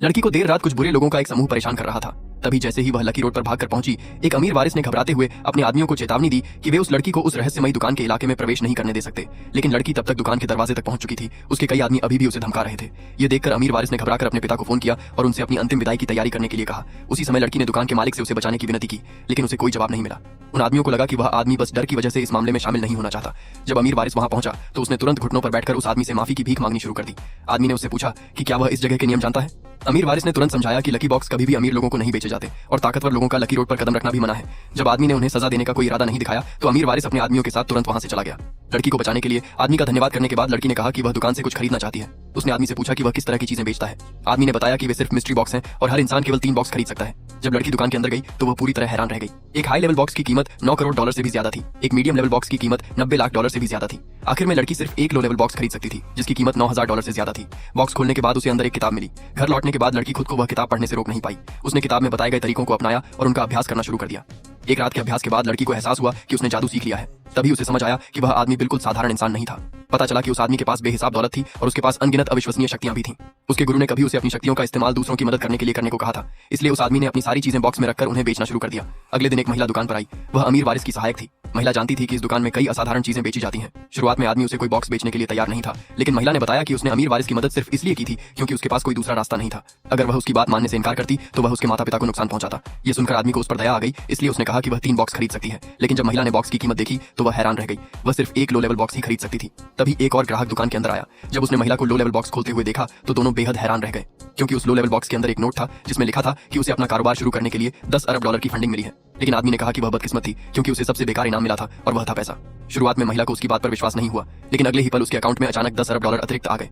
लड़की को देर रात कुछ बुरे लोगों का एक समूह परेशान कर रहा था। तभी जैसे ही वह लकी रोड पर भागकर पहुंची, एक अमीर वारिस ने घबराते हुए अपने आदमियों को चेतावनी दी कि वे उस लड़की को उस रहस्यमयी दुकान के इलाके में प्रवेश नहीं करने दे सकते। लेकिन लड़की तब तक दुकान के दरवाजे तक पहुंच चुकी थी। उसके कई आदमी अभी भी उसे धमका रहे थे। ये देखकर अमीर वारिस ने घबराकर अपने पिता को फोन किया और उनसे अपनी अंतिम विदाई की तैयारी करने के लिए कहा। उसी समय लड़की ने दुकान के मालिक से उसे बचाने की विनती की, लेकिन उसे कोई जवाब नहीं मिला। उन आदमियों को लगा कि वह आदमी बस डर की वजह से इस मामले में शामिल नहीं होना चाहता। जब अमीर वारिस वहां पहुंचा तो उसने तुरंत घुटनों पर बैठकर उस आदमी से माफी की भीख मांगनी शुरू कर दी। आदमी ने उससे पूछा कि क्या वह इस जगह के नियम जानता है। अमीर वारिस ने तुरंत समझाया कि लकी बॉक्स कभी भी अमीर लोगों को नहीं बेचे जाते और ताकतवर लोगों का लकी रोड पर कदम रखना भी मना है। जब आदमी ने उन्हें सजा देने का कोई इरादा नहीं दिखाया तो अमीर वारिस अपने आदमियों के साथ तुरंत वहां से चला गया। लड़की को बचाने के लिए आदमी का धन्यवाद करने के बाद लड़की ने कहा कि वह दुकान से कुछ खरीदना चाहती है। उसने आदमी से पूछा कि वह किस तरह की चीजें बेचता है। आदमी ने बताया कि वे सिर्फ मिस्ट्री बॉक्स हैं और हर इंसान केवल 3 बॉक्स खरीद सकता है। जब लड़की दुकान के अंदर गई तो वह पूरी तरह हैरान रह गई। एक हाई लेवल बॉक्स की कीमत 9 करोड़ डॉलर से भी ज्यादा थी। एक मीडियम लेवल बॉक्स की कीमत 90 लाख डॉलर से भी ज्यादा थी। आखिर में लड़की सिर्फ एक लो लेवल बॉक्स खरीद सकती थी जिसकी कीमत 9000 डॉलर से ज्यादा थी। बॉक्स खोलने के बाद उसे अंदर एक किताब मिली। घर लौटने के बाद लड़की खुद को वह किताब पढ़ने से रोक नहीं पाई। उसने किताब में बताए गए तरीकों को अपनाया और उनका अभ्यास करना शुरू कर दिया। एक रात के अभ्यास के बाद लड़की को एहसास हुआ कि उसने जादू सीख लिया है। तभी उसे समझ आया कि वह आदमी बिल्कुल साधारण इंसान नहीं था। पता चला कि उस आदमी के पास बेहिसाब दौलत थी और उसके पास अनगिनत अविश्वसनीय शक्तियां भी थीं। उसके गुरु ने कभी उसे अपनी शक्तियों का इस्तेमाल दूसरों की मदद करने के लिए करने को कहा था। इसलिए उस आदमी ने अपनी सारी चीजें बॉक्स में रखकर उन्हें बेचना शुरू कर दिया। अगले दिन एक महिला दुकान पर आई। वह अमीर वारिस की सहायक थी। महिला जानती थी कि इस दुकान में कई असाधारण चीजें बेची जाती हैं। शुरुआत में आदमी उसे कोई बॉक्स बेचने के लिए तैयार नहीं था, लेकिन महिला ने बताया कि उसने अमीर वारिस की मदद सिर्फ इसलिए की थी क्योंकि उसके पास कोई दूसरा रास्ता नहीं था। अगर वह उसकी बात मानने से इनकार करती तो वह उसके माता पिता को नुकसान पहुंचाता। ये सुनकर आदमी को उस पर दया आ गई, इसलिए उसने कहा कि वह 3 बॉक्स खरीद सकती है। लेकिन जब महिला ने बॉक्स की कीमत देखी तो वह हैरान रह गई। वह सिर्फ एक लो लेवल बॉक्स ही खरीद सकती थी। तभी एक और ग्राहक दुकान के अंदर आया। जब उसने महिला को लो लेवल बॉक्स खोलते हुए देखा तो दोनों बेहद हैरान रह गए, क्योंकि उस लो लेवल बॉक्स के अंदर एक नोट था जिसमें लिखा था कि उसे अपना कारोबार शुरू करने के लिए 10 अरब डॉलर की फंडिंग मिली है। लेकिन आदमी ने कहा कि वह बदकिस्मत थी क्योंकि उसे सबसे बेकार इनाम मिला था और वह था पैसा। शुरुआत में महिला को उसकी बात पर विश्वास नहीं हुआ, लेकिन अगले ही पल उसके अकाउंट में अचानक 10 अरब डॉलर अतिरिक्त आ गए।